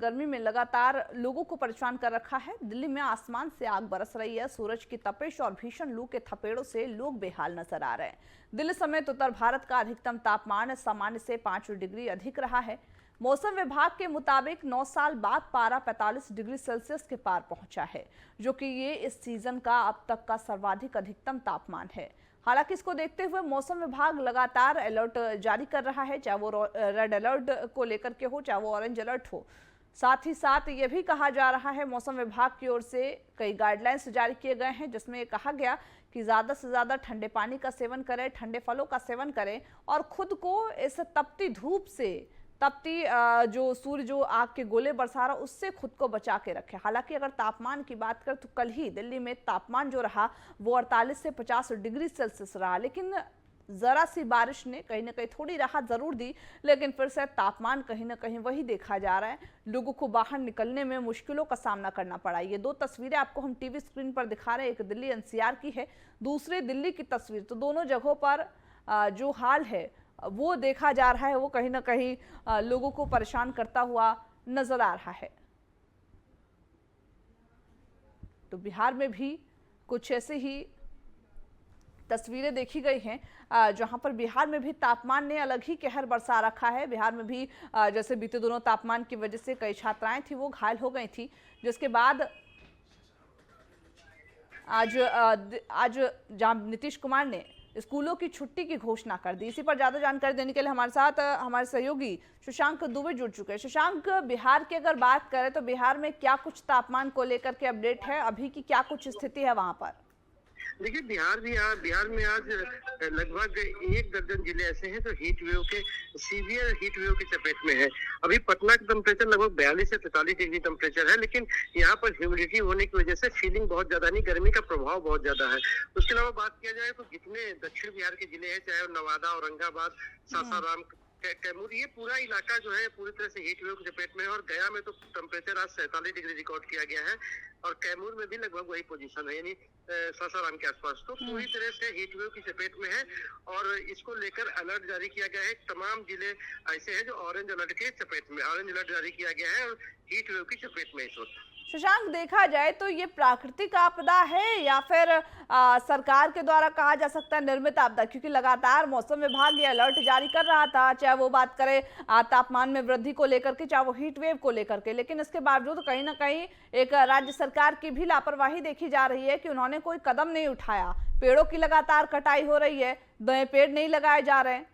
गर्मी में लगातार लोगों को परेशान कर रखा है। दिल्ली में आसमान से आग बरस रही है। सूरज की तपिश और भीषण लू के थपेड़ों से लोग बेहाल नजर आ रहे हैं। दिल्ली समेत उत्तर भारत का अधिकतम तापमान सामान्य से 5 डिग्री अधिक रहा है। मौसम विभाग के मुताबिक 9 साल बाद पारा 45 डिग्री सेल्सियस के पार पहुंचा है, जो कि ये इस सीजन का अब तक का सर्वाधिक अधिकतम तापमान है। हालांकि इसको देखते हुए मौसम विभाग लगातार अलर्ट जारी कर रहा है, चाहे वो रेड अलर्ट को लेकर के हो, चाहे वो ऑरेंज अलर्ट हो। साथ ही साथ ये भी कहा जा रहा है, मौसम विभाग की ओर से कई गाइडलाइंस जारी किए गए हैं, जिसमें ये कहा गया कि ज़्यादा से ज़्यादा ठंडे पानी का सेवन करें, ठंडे फलों का सेवन करें और खुद को इस तपती धूप से, तपती जो सूर्य जो आग के गोले बरसा रहा उससे खुद को बचा के रखे। हालांकि अगर तापमान की बात करें तो कल ही दिल्ली में तापमान जो रहा वो 48 से 50 डिग्री सेल्सियस रहा, लेकिन जरा सी बारिश ने कहीं ना कहीं थोड़ी राहत जरूर दी, लेकिन फिर से तापमान कहीं ना कहीं वही देखा जा रहा है। लोगों को बाहर निकलने में मुश्किलों का सामना करना पड़ा। ये दो तस्वीरें आपको हम टीवी स्क्रीन पर दिखा रहे हैं, एक दिल्ली एनसीआर की है, दूसरी दिल्ली की तस्वीर। तो दोनों जगहों पर जो हाल है वो देखा जा रहा है, वो कहीं ना कहीं लोगों को परेशान करता हुआ नजर आ रहा है। तो बिहार में भी कुछ ऐसे ही तस्वीरें देखी गई हैं, जहां पर बिहार में भी तापमान ने अलग ही कहर बरसा रखा है। बिहार में भी जैसे बीते दिनों तापमान की वजह से कई छात्राएं थी वो घायल हो गई थी, जिसके बाद आज जहां नीतीश कुमार ने स्कूलों की छुट्टी की घोषणा कर दी। इसी पर ज्यादा जानकारी देने के लिए हमारे साथ हमारे सहयोगी शशांक दुबे जुड़ चुके हैं। शशांक, बिहार की अगर बात करें तो बिहार में क्या कुछ तापमान को लेकर के अपडेट है, अभी की क्या कुछ स्थिति है वहां पर? देखिए, बिहार में आज लगभग 1 दर्जन जिले ऐसे हैं जो सीवियर हीट वेव के चपेट में है। अभी पटना का टेम्परेचर लगभग 42 से 43 डिग्री टेम्परेचर है, लेकिन यहाँ पर ह्यूमिडिटी होने की वजह से फीलिंग बहुत ज्यादा नहीं, गर्मी का प्रभाव बहुत ज्यादा है। उसके अलावा बात किया जाए तो जितने दक्षिण बिहार के जिले हैं, चाहे नवादा, औरंगाबाद, सासाराम, कैमूर, ये पूरा इलाका जो है पूरी तरह से हीट वेव के चपेट में है। और गया में तो टेम्परेचर आज 47 डिग्री रिकॉर्ड किया गया है और कैमूर में भी लगभग वही पोजीशन है, यानी सासाराम के आसपास। तो पूरी तरह से हीट वेव की चपेट में है और इसको लेकर अलर्ट जारी किया गया है। तमाम जिले ऐसे हैं जो ऑरेंज अलर्ट के चपेट में, ऑरेंज अलर्ट जारी किया गया है और हीट वेव की चपेट में इस वक्त। शशांक, देखा जाए तो ये प्राकृतिक आपदा है या फिर सरकार के द्वारा कहा जा सकता है निर्मित आपदा, क्योंकि लगातार मौसम विभाग ये अलर्ट जारी कर रहा था, चाहे वो बात करें तापमान में वृद्धि को लेकर के, चाहे वो हीट वेव को लेकर के, लेकिन इसके बावजूद कहीं ना कहीं एक राज्य सरकार की भी लापरवाही देखी जा रही है कि उन्होंने कोई कदम नहीं उठाया। पेड़ों की लगातार कटाई हो रही है, नए पेड़ नहीं लगाए जा रहे हैं।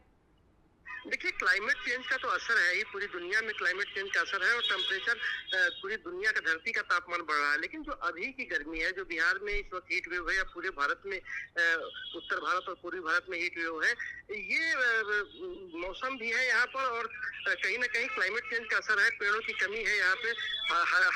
देखिए, क्लाइमेट चेंज का तो असर है ही, पूरी दुनिया में क्लाइमेट चेंज का असर है और टेम्परेचर पूरी दुनिया का, धरती का तापमान बढ़ रहा है। लेकिन जो अभी की गर्मी है, जो बिहार में इस वक्त हीट वेव है या पूरे भारत में, उत्तर भारत और पूर्वी भारत में हीट वेव है, ये मौसम भी है यहाँ पर और कहीं ना कहीं क्लाइमेट चेंज का असर है। पेड़ों की कमी है यहाँ पे,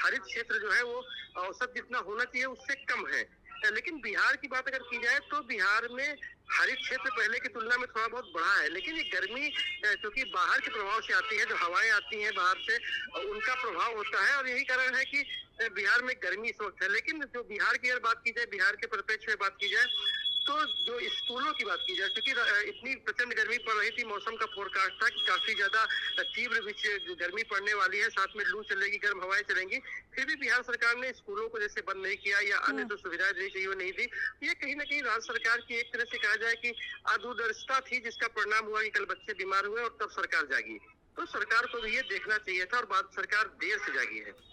हरित क्षेत्र जो है वो औसत जितना होना चाहिए उससे कम है। लेकिन बिहार की बात अगर की जाए तो बिहार में हरित क्षेत्र पहले की तुलना में थोड़ा बहुत बढ़ा है, लेकिन ये गर्मी क्योंकि बाहर के प्रभाव से आती है, जो हवाएं आती हैं बाहर से, उनका प्रभाव होता है और यही कारण है कि बिहार में गर्मी इस वक्त है। लेकिन जो बिहार की अगर बात की जाए, बिहार के परिप्रेक्ष्य में बात की जाए तो जो स्कूलों की बात की जाए, क्योंकि इतनी प्रचंड गर्मी पड़ रही थी, मौसम का फोरकास्ट था कि काफी ज्यादा तीव्र गर्मी पड़ने वाली है, साथ में लू चलेगी, गर्म हवाएं चलेंगी, फिर भी बिहार सरकार ने स्कूलों को जैसे बंद नहीं किया या अन्य जो सुविधाएं दी चाहिए वो नहीं दी। ये कहीं ना कहीं राज्य सरकार की एक तरह से कहा जाए कि अदूरदर्शिता थी, जिसका परिणाम हुआ कि कल बच्चे बीमार हुए और तब सरकार जागी। तो सरकार को भी ये देखना चाहिए था और बात सरकार देर से जागी है।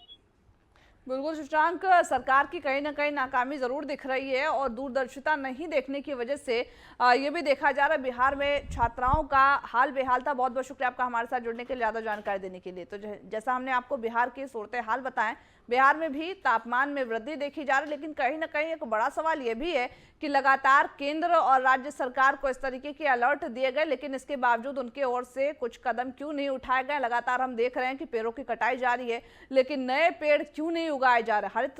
बिल्कुल शशांक, सरकार की कहीं ना कहीं नाकामी जरूर दिख रही है और दूरदर्शिता नहीं देखने की वजह से ये भी देखा जा रहा है बिहार में छात्राओं का हाल बेहाल था। बहुत बहुत शुक्रिया आपका हमारे साथ जुड़ने के लिए, ज़्यादा जानकारी देने के लिए। तो जैसा हमने आपको बिहार की सूरत हाल बताएं, बिहार में भी तापमान में वृद्धि देखी जा रही, लेकिन कहीं ना कहीं एक बड़ा सवाल यह भी है कि लगातार केंद्र और राज्य सरकार को इस तरीके के अलर्ट दिए गए, लेकिन इसके बावजूद उनके ओर से कुछ कदम क्यों नहीं उठाए गए। लगातार हम देख रहे हैं कि पेड़ों की कटाई जारी है, लेकिन नए पेड़ क्यों नहीं उगाए जा रहे। हरित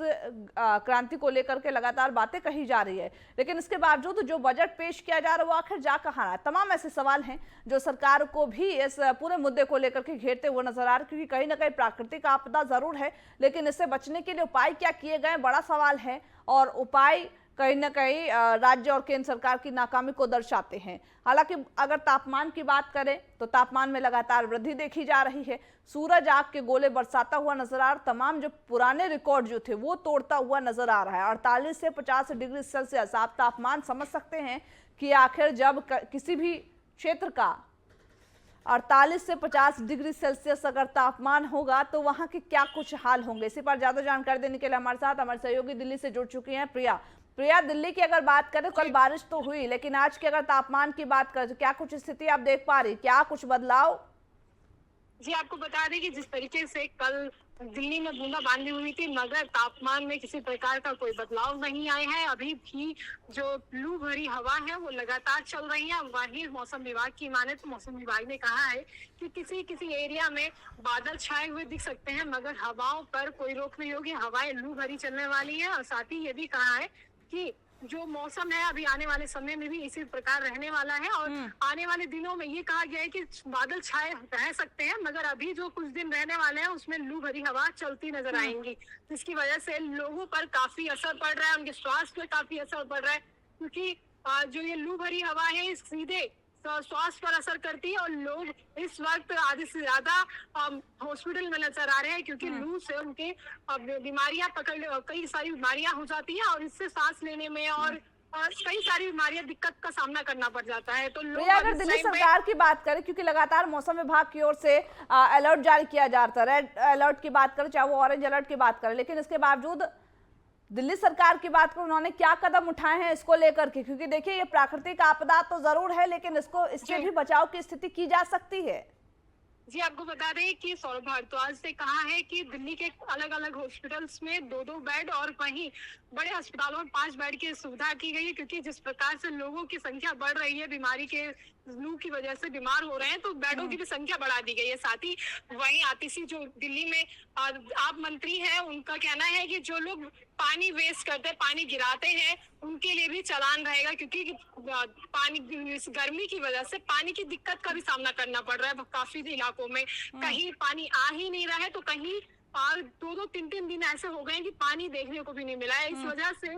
क्रांति को लेकर के लगातार बातें कही जा रही है, लेकिन इसके बावजूद जो बजट पेश किया जा रहा है वो आखिर जा कहाँ रहा है। तमाम ऐसे सवाल हैं जो सरकार को भी इस पूरे मुद्दे को लेकर के घेरते हुए नजर आ रहे, क्योंकि कहीं ना कहीं प्राकृतिक आपदा जरूर है, लेकिन इससे बचने के लिए उपाय क्या किए गए, बड़ा सवाल है। और उपाय कहीं ना कहीं राज्य और केंद्र सरकार की नाकामी को दर्शाते हैं। हालांकि अगर तापमान की बात करें तो तापमान में लगातार वृद्धि देखी जा रही है। सूरज आग के गोले बरसाता हुआ नजर आ रहा, तमाम जो पुराने रिकॉर्ड जो थे वो तोड़ता हुआ नजर आ रहा है। 48 से 50 डिग्री सेल्सियस आप तापमान समझ सकते हैं कि आखिर जब किसी भी क्षेत्र का 48 से 50 डिग्री सेल्सियस अगर तापमान होगा तो वहां के क्या कुछ हाल होंगे। इसी पर ज्यादा जानकारी देने के लिए हमारे साथ हमारे सहयोगी दिल्ली से जुड़ चुकी हैं प्रिया, दिल्ली की अगर बात करें, कल बारिश तो हुई लेकिन आज के अगर तापमान की बात करें तो क्या कुछ स्थिति आप देख पा रही, क्या कुछ बदलाव? जी, आपको बता दें कि जिस तरीके से कल दिल्ली में बूंदाबांदी हुई थी मगर तापमान में किसी प्रकार का कोई बदलाव नहीं आया है। अभी भी जो लू भरी हवा है वो लगातार चल रही है। वहीं मौसम विभाग की माने तो मौसम विभाग ने कहा है कि किसी किसी एरिया में बादल छाए हुए दिख सकते हैं मगर हवाओं पर कोई रोक नहीं होगी, हवाएं लू भरी चलने वाली है। और साथ ही ये भी कहा है कि जो मौसम है अभी आने वाले समय में भी इसी प्रकार रहने वाला है और आने वाले दिनों में ये कहा गया है कि बादल छाए रह सकते हैं मगर अभी जो कुछ दिन रहने वाले हैं उसमें लू भरी हवा चलती नजर आएंगी, जिसकी वजह से लोगों पर काफी असर पड़ रहा है, उनके स्वास्थ्य पर काफी असर पड़ रहा है क्योंकि जो ये लू भरी हवा है सीधे स्वास्थ्य पर असर करती है और लोग इस वक्त आधे से ज्यादा हॉस्पिटल में नजर आ रहे हैं क्योंकि लू से उनके बीमारियां कई सारी बीमारियां हो जाती हैं और इससे सांस लेने में और कई सारी बीमारियां दिक्कत का सामना करना पड़ जाता है। तो लोग अगर दिल्ली सरकार की बात करें, क्योंकि लगातार मौसम विभाग की ओर से अलर्ट जारी किया जा रहा था, रेड अलर्ट की बात करें चाहे वो ऑरेंज अलर्ट की बात करें, लेकिन इसके बावजूद दिल्ली सरकार की बात करें उन्होंने क्या कदम उठाए हैं इसको लेकर के? क्योंकि देखिए ये प्राकृतिक आपदा तो जरूर है लेकिन इससे भी बचाव की स्थिति की जा सकती है। जी, आपको बता दें कि सौरभ भारद्वाज ने कहा है कि दिल्ली के अलग अलग हॉस्पिटल्स में 2-2 बेड और वहीं बड़े अस्पतालों में 5 बेड की सुविधा की गई है क्योंकि जिस प्रकार से लोगों की संख्या बढ़ रही है, बीमारी के लू की वजह से बीमार हो रहे हैं तो बेडों की भी संख्या बढ़ा दी गई है। साथ ही वहीं आतिशी जो दिल्ली में आप मंत्री हैं उनका कहना है कि जो लोग पानी वेस्ट करते हैं, पानी गिराते हैं, उनके लिए भी चालान रहेगा क्योंकि पानी गर्मी की वजह से पानी की दिक्कत का भी सामना करना पड़ रहा है काफी इलाकों में। कहीं पानी आ ही नहीं रहा है तो कहीं 2-2, 3-3 दिन ऐसे हो गए कि पानी देखने को भी नहीं मिला है। इस वजह से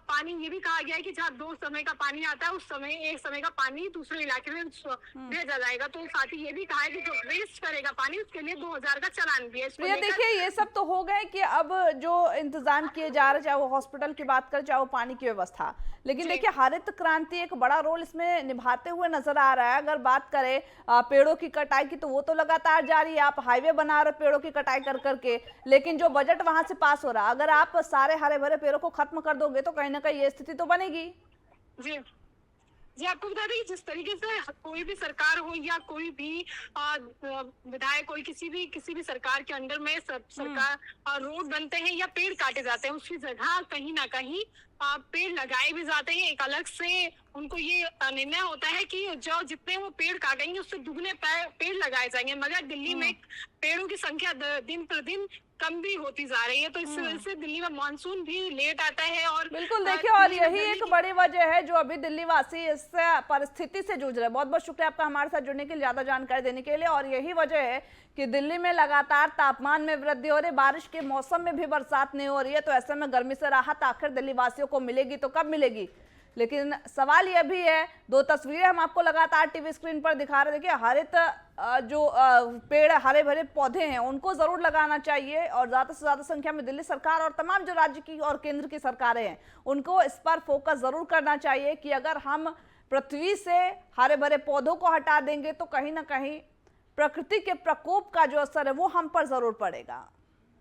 पानी ये भी कहा गया है कि जहाँ 2 समय का पानी आता है उस समय 1 समय का पानी दूसरे इलाके में भेजा जाएगा। तो साथ ही ये भी कहा है कि जो वेस्ट करेगा पानी उसके लिए 2000 का चालान भी है। देखिए ये सब तो हो गए कि अब जो इंतजाम किए जा रहे, चाहे वो हॉस्पिटल की बात करें चाहे वो पानी की व्यवस्था, लेकिन देखिए हरित क्रांति एक बड़ा रोल इसमें निभाते हुए नजर आ रहा है। अगर बात करें पेड़ों की कटाई की तो वो तो लगातार जारी है, आप हाईवे बना रहे पेड़ों की कटाई कर करके, लेकिन जो बजट वहां से पास हो रहा है अगर आप सारे हरे भरे पेड़ों को खत्म कर दोगे तो कहीं ना कहीं ये स्थिति तो बनेगी। जी, आपको बता दें जिस तरीके से कोई भी सरकार हो या कोई भी विधायक कोई किसी भी सरकार के अंडर में सरकार रोड बनते हैं या पेड़ काटे जाते हैं उसकी जगह कहीं ना कहीं पेड़ लगाए भी जाते हैं। एक अलग से उनको ये निर्णय होता है कि जो जितने वो पेड़ काटेंगे उससे दुगने पेड़ लगाए जाएंगे मगर दिल्ली में पेड़ों की संख्या दिन पर दिन कम भी होती जा रही है तो इस वजह से दिल्ली में मानसून भी लेट आता है। और बिल्कुल देखिए और यही एक बड़ी वजह है जो अभी दिल्ली वासी इस परिस्थिति से जूझ रहे हैं। बहुत बहुत शुक्रिया आपका हमारे साथ जुड़ने के लिए, ज्यादा जानकारी देने के लिए। और यही वजह है कि दिल्ली में लगातार तापमान में वृद्धि हो रही है, बारिश के मौसम में भी बरसात नहीं हो रही है, तो ऐसे में गर्मी से राहत आखिर दिल्ली वासियों को मिलेगी तो कब मिलेगी? लेकिन सवाल यह भी है, 2 तस्वीरें हम आपको लगातार टीवी स्क्रीन पर दिखा रहे। देखिए हरित जो पेड़ हरे भरे पौधे हैं उनको जरूर लगाना चाहिए और ज्यादा से ज्यादा संख्या में दिल्ली सरकार और तमाम जो राज्य की और केंद्र की सरकारें हैं उनको इस पर फोकस जरूर करना चाहिए कि अगर हम पृथ्वी से हरे भरे पौधों को हटा देंगे तो कहीं ना कहीं प्रकृति के प्रकोप का जो असर है वो हम पर जरूर पड़ेगा।